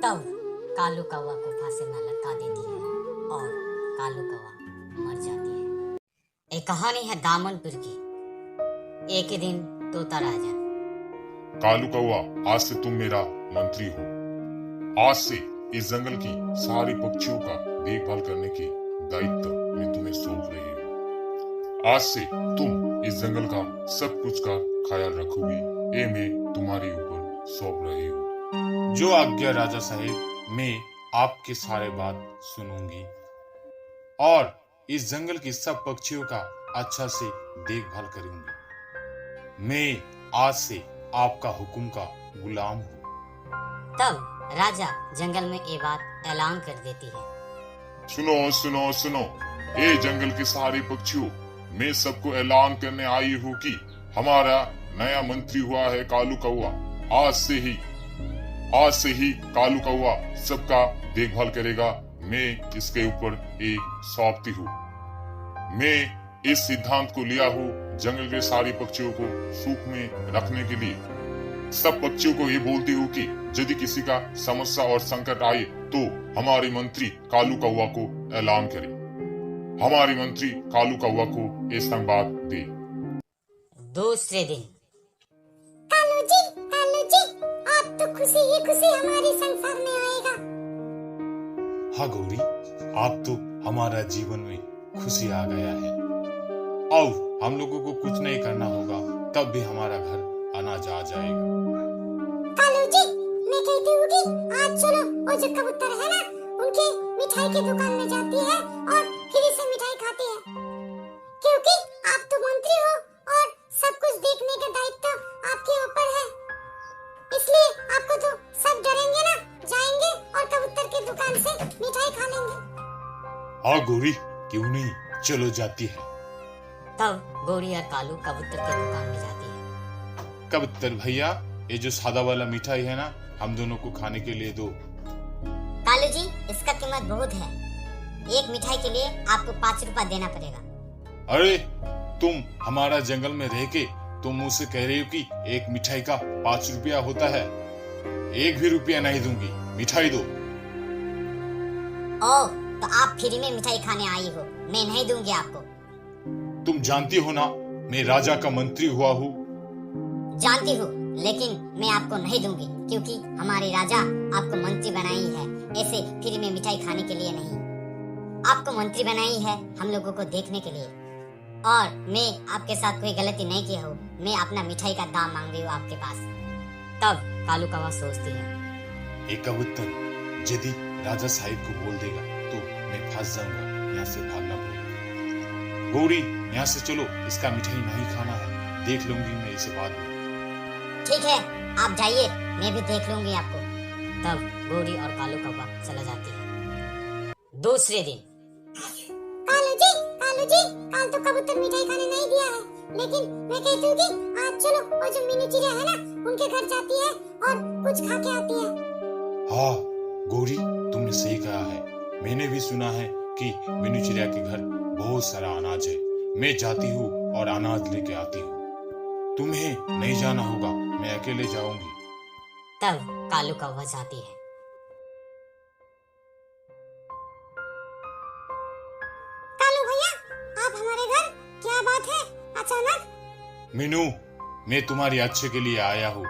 तब कालू कौवा को फांसी में लटका देती है और कालू कौवा मर जाती है। एक कहानी है दामनपुर की। एक ही दिन तोता राजा। कालू कौवा, आज से तुम मेरा मंत्री हो। आज से इस जंगल की सारी पक्षियों का देखभाल करने की दायित्व मैं तुम्हें सौंप रही हूँ। आज से तुम इस जंगल का सब कुछ का ख्याल रखोगी, ये मैं तुम्हारे ऊपर सौंप रही हूँ। जो आज्ञा राजा साहेब, मैं आपके सारे बात सुनूंगी और इस जंगल की सब पक्षियों का अच्छा से देखभाल करूंगी। मैं आज से आपका हुक्म का गुलाम हूँ। तब राजा जंगल में ये बात ऐलान कर देती है। सुनो सुनो सुनो, ये जंगल के सारे पक्षियों, मैं सबको ऐलान करने आई हूँ कि हमारा नया मंत्री हुआ है कालू कौवा। आज से ही कालू कौवा सबका देखभाल करेगा। मैं इसके ऊपर एक सौंपती हूँ। मैं इस सिद्धांत को लिया हूँ जंगल के सारे पक्षियों को सुख में रखने के लिए। सब पक्षियों को ये बोलती हूँ कि यदि किसी का समस्या और संकट आए तो हमारे मंत्री कालू कौवा को ऐलान करे। हमारे मंत्री कालू कौवा को ये संवाद दे। दूसरे दिन। कालू जी, आप तो खुशी ही खुशी हमारे संसार में आएगा। हाँ गौरी, आप तो हमारा जीवन में खुशी आ गया है। अब हम लोगों को कुछ नहीं करना होगा, तब भी हमारा घर अनाज आ जाएगा। कालू जी, मैं कहती हूँ कि आज चलो वो जो कबूतर है ना, उनके मिठाई की दुकान में जाती है और फ्री से मिठाई खाती है। क्योंकि आप तो मंत्री हो और सब कुछ देखने का दायित्व आपके ऊपर है, इसलिए आपको तो सब डरेंगे ना, जाएंगे और कबूतर की दुकान से मिठाई खा लेंगे। हाँ गौरी, क्यों नहीं, चलो जाती है। तब गौरी और कालू कबूतर की दुकान में जाती है। कबूतर भैया, ये जो सादा वाला मिठाई है ना, हम दोनों को खाने के लिए दो। कालू जी, इसका कीमत बहुत है। एक मिठाई के लिए आपको 5 रुपया देना पड़ेगा। अरे तुम हमारा जंगल में रह के तुम मुझसे कह रही हो कि एक मिठाई का 5 रुपया होता है। एक भी रुपया नहीं दूंगी, मिठाई दो। ओह, तो आप फ्री में मिठाई खाने आई हो, मैं नहीं दूंगी आपको। तुम जानती हो ना, मैं राजा का मंत्री हुआ हूँ। जानती हूँ, लेकिन मैं आपको नहीं दूंगी क्योंकि हमारे राजा आपको मंत्री बनाई है, ऐसे फ्री में मिठाई खाने के लिए नहीं। आपको मंत्री बनाई है हम लोगों को देखने के लिए, और मैं आपके साथ कोई गलती नहीं किया हूँ। मैं अपना मिठाई का दाम मांग रही हूँ आपके पास। तब कालू कौवा सोचती है, एक कबूतर यदि राजा साहिब को बोल देगा तो मैं फंस जाऊंगा, यहाँ से भागना पड़ेगा। गौरी, यहाँ से चलो, इसका मिठाई नहीं खाना है, देख लूंगी मैं इसे बाद में। ठीक है, आप जाइए, मैं भी देख लूंगी आपको। तब गौरी और कालू कौवा चला जाती है। दूसरे दिन। कालू जी, काल तो कबूतर मिठाई खाने नहीं दिया है, लेकिन मैं कहती हूँ कि आज चलो वो जो मीनू चिड़िया है ना, उनके घर जाती है और कुछ खा के आती है। हाँ गौरी, तुमने सही कहा है। मैंने भी सुना है कि मीनू चिड़िया के घर बहुत सारा अनाज है। मैं जाती हूँ और अनाज लेके आती हूँ। तुम्हें नहीं जाना होगा, मैं अकेले जाऊंगी। तब कालू कौवा जाती है। कालू भैया, आप हमारे घर, क्या बात है अचानक? मीनू, मैं तुम्हारी अच्छे के लिए आया हूँ।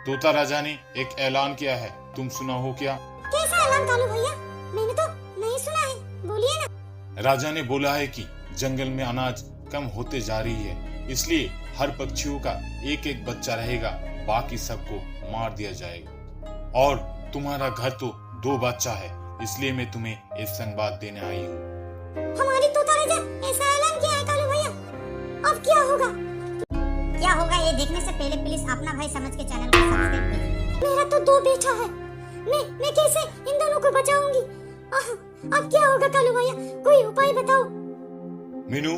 तोता राजा ने एक ऐलान किया है, तुम सुना हो क्या? कैसा ऐलान कालू भैया? मैंने तो नहीं सुना है, बोलिए ना। राजा ने बोला है कि जंगल में अनाज कम होते जा रही है, इसलिए हर पक्षियों का एक एक बच्चा रहेगा, बाकी सबको मार दिया जाएगा। और तुम्हारा घर तो 2 बच्चा है, इसलिए मैं तुम्हें एक संवाद देने आई हूँ। हमारी तोता राजा ऐसा ऐलान किया है कालू भैया, अब क्या होगा? क्या होगा ये देखने से पहले प्लीज अपना भाई समझ के चैनल को सब्सक्राइब कीजिए। मेरा तो 2 बेटा है, मैं कैसे इन दोनों को बचाऊंगी? अब क्या होगा कालू भैया, कोई उपाय बताओ। मीनू,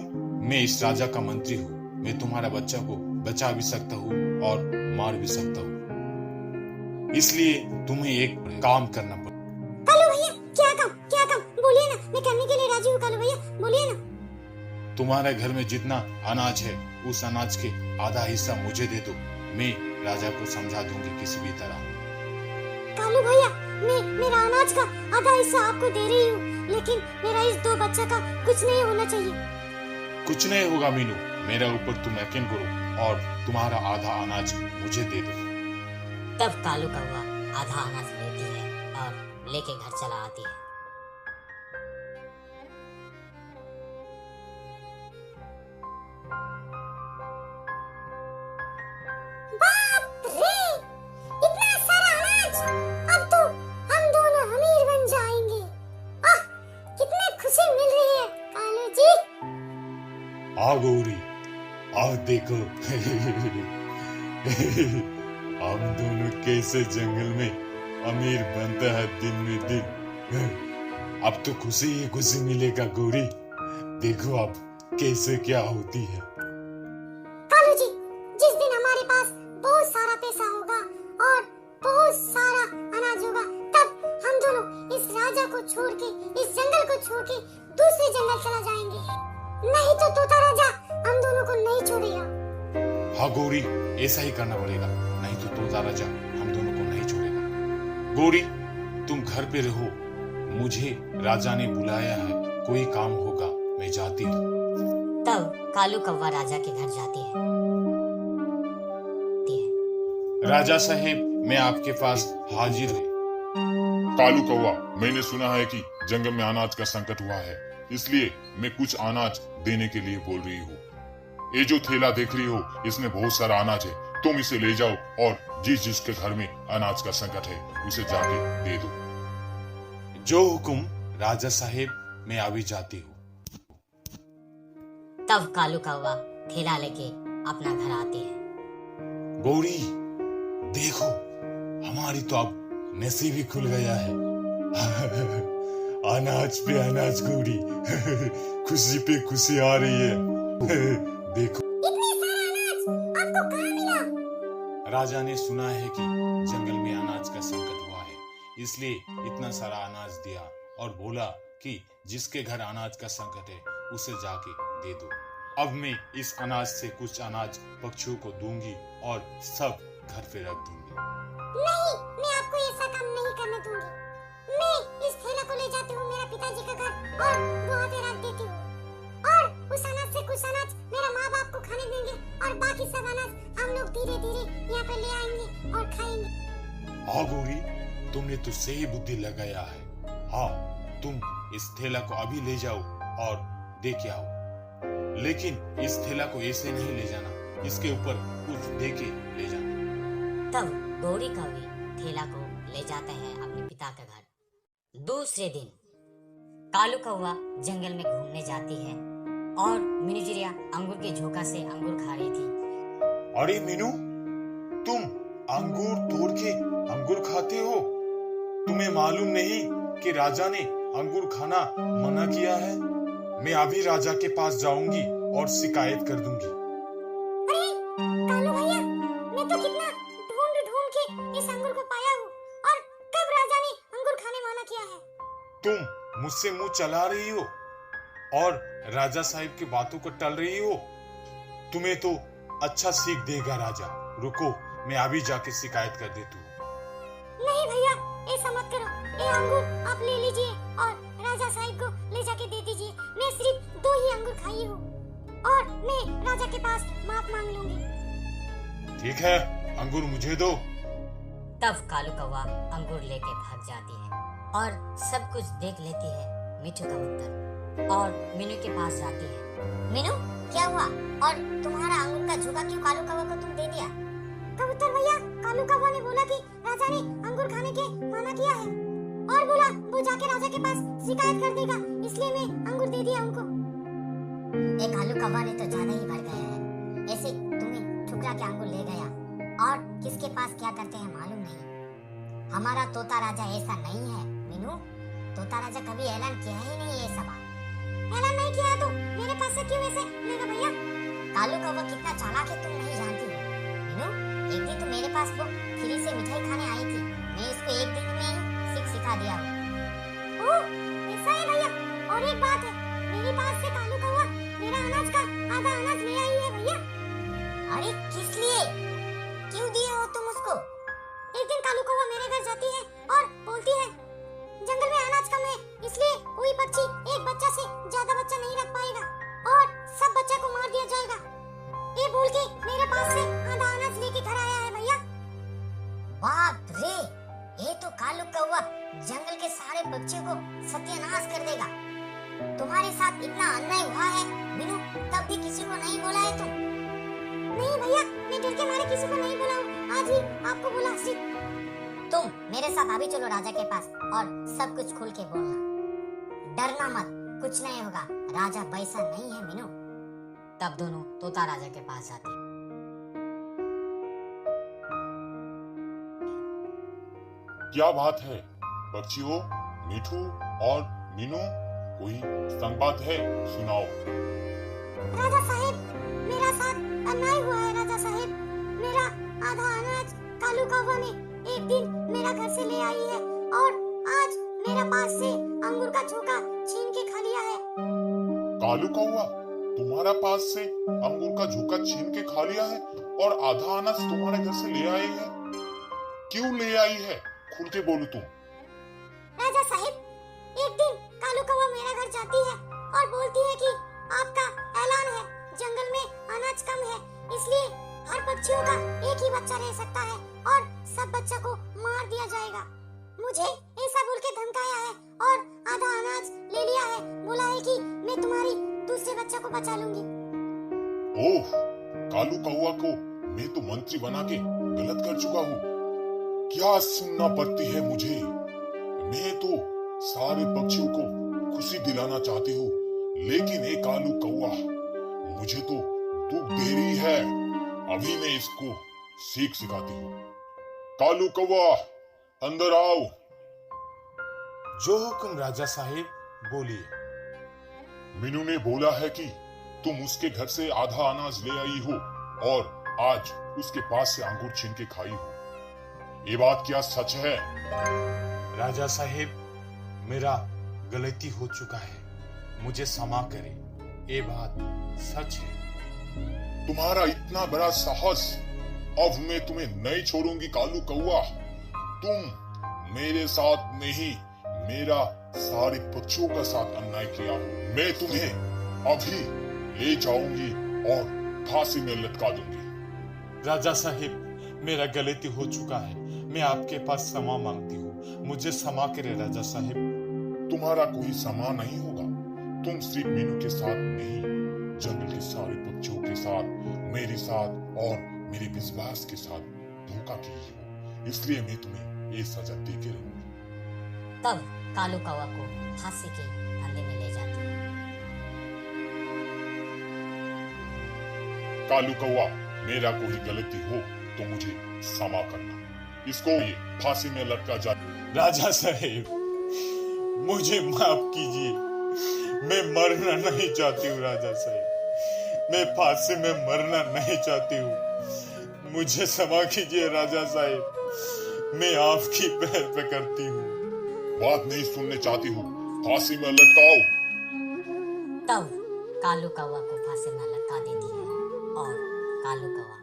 मैं इस राजा का मंत्री हूँ। मैं तुम्हारा बच्चा को बचा भी सकता हूँ और मार भी सकता हूँ, इसलिए तुम्हें एक काम करना पड़ेगा। कालू भैया, क्या काम बोलिए ना, मैं करने के लिए राजी हूँ। कालू भैया बोलिए ना। तुम्हारे घर में जितना अनाज है, उस अनाज के आधा हिस्सा मुझे दे दो। मैं राजा को समझा दूंगी किसी भी तरह। कालू कालू भैया, मैं मेरा अनाज का आधा हिस्सा आपको दे रही हूँ, लेकिन मेरा इस 2 बच्चा का कुछ नहीं होना चाहिए। कुछ नहीं होगा मीनू, मेरे ऊपर तुम यकीन करो और तुम्हारा आधा अनाज मुझे दे दो। तब कालू कौवा आधा अनाज लेती है और लेके घर चला आती है। बाप रे, इतना सारा अनाज! अब तो हम दोनों अमीर बन जाएंगे। आह, कितनी खुशी मिल रही है कालू जी। आ गौरी, आ देखो हम दोनों कैसे जंगल में अमीर बनता है दिन में दिन। अब तो खुशी ही खुशी मिलेगा गौरी, देखो अब कैसे क्या होती है। कालू जी, जिस दिन हमारे पास बहुत सारा पैसा होगा और बहुत सारा अनाज होगा, तब हम दोनों इस राजा को छोड़ के, इस जंगल को छोड़ के दूसरे जंगल चला जाएंगे। नहीं तो तोता राजा हम दोनों को नहीं छोड़ेगा। हाँ गौरी, ऐसा ही करना पड़ेगा, नहीं तो तोता राजा हम दोनों को नहीं छोड़ेगा। गौरी, तुम घर पे रहो, मुझे राजा ने बुलाया है, कोई काम होगा, मैं जाती हूँ। तब कालू कौवा राजा के घर जाती है। राजा साहेब, मैं आपके पास हाजिर हूँ। कालू कौवा, मैंने सुना है कि जंगल में अनाज का संकट हुआ है, इसलिए मैं कुछ अनाज देने के लिए बोल रही हूँ। ये जो थैला देख रही हो, इसमें बहुत सारा अनाज है, तुम इसे ले जाओ और जिस जिसके घर में अनाज का संकट है उसे जाके दे दो। जो हुकुम राजा साहेब, मैं अभी जाती हूँ। तब कालू कौवा थैला लेके अपना घर आती है। गौरी, देखो हमारी तो अब नसीब ही खुल गया है। अनाज पे अनाज गौरी, खुशी पे खुशी आ रही है। देखो इतनी सारा अनाज आपको कहाँ मिला? राजा ने सुना है कि जंगल में अनाज का संकट हुआ है, इसलिए इतना सारा अनाज दिया और बोला कि जिसके घर अनाज का संकट है उसे जाके दे दो। अब मैं इस अनाज से कुछ अनाज पक्षियों को दूंगी और सब घर पे रख दूंगी। नहीं, मैं आपको ऐसा काम नहीं करने दूंगी। मैं इस थैला को ले जाती हूँ मेरा पिताजी का घर और वहाँ पे रख देती हूँ, और उस अनाज से कुछ अनाज मेरा माँ बाप को खाने देंगे और बाकी सब अनाज हम लोग धीरे धीरे यहाँ पे ले आएंगे और खाएंगे। हाँ गौरी, तुमने तो सही बुद्धि लगाया है। हाँ, तुम इस थैला को अभी ले जाओ और दे के आओ, लेकिन इस थैला को ऐसे नहीं ले जाना, इसके ऊपर कुछ दे के ले जाना। तब गौरी कौवी थैला को ले जाते हैं अपने पिता के घर। दूसरे दिन कालू कौवा जंगल में घूमने जाती है और मीनू चिड़िया अंगूर के झोंका से अंगूर खा रही थी। अरे मीनू, तुम अंगूर तोड़ के अंगूर खाते हो? तुम्हें मालूम नहीं कि राजा ने अंगूर खाना मना किया है? मैं अभी राजा के पास जाऊंगी और शिकायत कर दूंगी। अरे कालू भैया, मैं तो कितना ढूंढ ढूंढ के इस अंगूर को पाया हूँ, और कब राजा ने अंगूर खाने मना किया है? तुम मुझसे मुंह चला रही हो और राजा साहिब की बातों को टल रही हो। तुम्हें तो अच्छा सीख देगा राजा। रुको, मैं अभी जाके शिकायत कर देती हूँ। नहीं भैया, ऐसा मत करो। ये अंगूर आप ले लीजिए और राजा साहिब को ले जाके दे दीजिए। मैं सिर्फ 2 ही अंगूर खाई हूँ और मैं राजा के पास माफ मांग लूंगी। ठीक है, अंगूर मुझे दो। तब कालू कौवा अंगूर लेके भाग जाती है और सब कुछ देख लेती है मिठू कबूतर और मीनू के पास जाती है। मीनू, क्या हुआ और तुम्हारा अंगूर का झोंका क्यों कालू कौवा को तुम दे दिया? कबूतर भैया, कालू कौवा ने बोला कि राजा ने अंगूर खाने के मना किया है और बोला वो जाके राजा के पास शिकायत कर देगा, इसलिए मैं अंगूर दे दिया उनको। ये कालू कौवा ने तो ज्यादा ही बढ़ गया है, ऐसे तुम्हें ठुकरा के अंगूर ले गया और किसके पास क्या करते हैं मालूम नहीं। हमारा तोता राजा ऐसा नहीं है मीनू, तोता राजा कभी ऐलान किया ही नहीं ये सब। ऐलान नहीं किया तो मेरे पास से क्यों ऐसे लेगा भैया? कालू कौवा कितना चालाक है तुम नहीं जानती हो मीनू। एक दिन तो मेरे पास वो फ्री से मिठाई खाने आई थी, मैं इसको एक दिन में ही सिखा दिया हूँ। ओह, ऐसा है भैया। और एक बात है, मेरे पास से कालू कौवा मेरा अनाज का आधा अनाज ले आई है भैया। अरे किस लिए, क्यों दिए हो तुम उसको? एक दिन कालू कौवा मेरे घर जाती है और बोलती है जंगल में अनाज कम है, इसलिए कोई पक्षी एक बच्चा से ज्यादा बच्चा नहीं रख पाएगा और सब बच्चा को मार दिया जाएगा। ये बोल के मेरे पास से आधा अनाज लेके घर आया है भैया। बाप रे, ये तो कालू कौवा जंगल के सारे पक्षियों को सत्यानाश कर देगा। तुम्हारे साथ इतना अन्याय हुआ है मीनू, तब भी किसी को नहीं बोला है तुम? नहीं भैया, मैं डर के मारे किसी को नहीं बोला हूँ, आज ही आपको बोला सिर्फ। तुम मेरे साथ अभी चलो राजा के पास और सब कुछ खुल के बोलना। डरना मत, कुछ नहीं होगा, राजा वैसा नहीं है मीनू। तब दोनों तोता राजा के पास जाते। क्या बात है पक्षियों, मीठू और मीनू, कोई संवाद है? सुनाओ। राजा साहेब, मेरा साथ अन्याय हुआ है राजा साहेब। मेरा आधा अनाज कालू कौवा ने एक दिन मेरा घर से ले आई है और आज मेरा पास से अंगूर का झोंका छीन के खा लिया है। कालू कौवा तुम्हारा पास से अंगूर का झोंका छीन के खा लिया है और आधा अनाज तुम्हारे घर से ले आई है? क्यों ले आई है? खुल के बोलो तुम। राजा साहेब, एक दिन कालू कौवा मेरा घर जाती है और बोलती है कि आपका ऐलान है, जंगल में अनाज कम है, इसलिए हर पक्षियों का एक ही बच्चा रह सकता है और सब बच्चा को मार दिया जाएगा। मुझे ऐसा बोल के धमकाया है और आधा अनाज ले लिया है, बोला है कि मैं तुम्हारी दूसरे बच्चा को बचा लूंगी। ओह, कालू कौवा को मैं तो मंत्री बना के गलत कर चुका हूँ। क्या सुनना पड़ती है मुझे? मैं तो सारे पक्षियों को खुशी दिलाना चाहती हूँ, लेकिन एक कालू कौवा मुझे तो दुख दे रही है। अभी मैं इसको सीख सिखाती हूँ। कालू कौवा, अंदर आओ। जो हुक्म राजा साहेब, बोलिए। मीनू ने बोला है कि तुम उसके घर से आधा अनाज ले आई हो और आज उसके पास से अंगूर छीन के खाई हो। ये बात क्या सच है? राजा साहेब, मेरा गलती हो चुका है, मुझे क्षमा करें, ये बात सच है। तुम्हारा इतना बड़ा साहस, अब मैं तुम्हें नहीं छोड़ूंगी कालू कौवा। तुम मेरे साथ नहीं, मेरा सारे पक्षियों का साथ अन्याय किया हो। मैं तुम्हें अभी ले जाऊंगी और फांसी में लटका दूंगी। राजा साहेब, मेरा गलती हो चुका है, मैं आपके पास क्षमा मांगती हूँ, मुझे क्षमा करें राजा साहेब। तुम्हारा कोई क्षमा नहीं होगा। तुम सिर्फ मीनू के साथ नहीं, जंगल के सारे पक्षियों के साथ, मेरे साथ और मेरे विश्वास के साथ धोखा की हो, इसलिए मैं तुम्हें ये सजा दे के रहूंगी। तब कालू कौवा को फांसी के फंदे में ले जाते हैं। कालू कौवा, मेरा कोई गलती हो तो मुझे क्षमा करना। इसको ये फांसी में लटका जाए। राजा साहेब, मुझे माफ कीजिए, मैं मरना नहीं चाहती हूँ राजा साहेब, मैं फांसी में मरना नहीं चाहती हूँ, मुझे क्षमा कीजिए राजा साहेब, मैं आपकी पैर पे करती हूँ। बात नहीं सुनने चाहती हूँ, फांसी में लटकाओ। तब कालू कौवा को फांसी में लटका देती है और कालू कौवा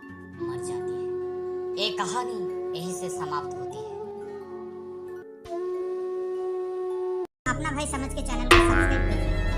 मर जाती है। ये कहानी यहीं से समाप्त होती है। अपना भाई समझ के चैनल को सब्सक्राइब कीजिए।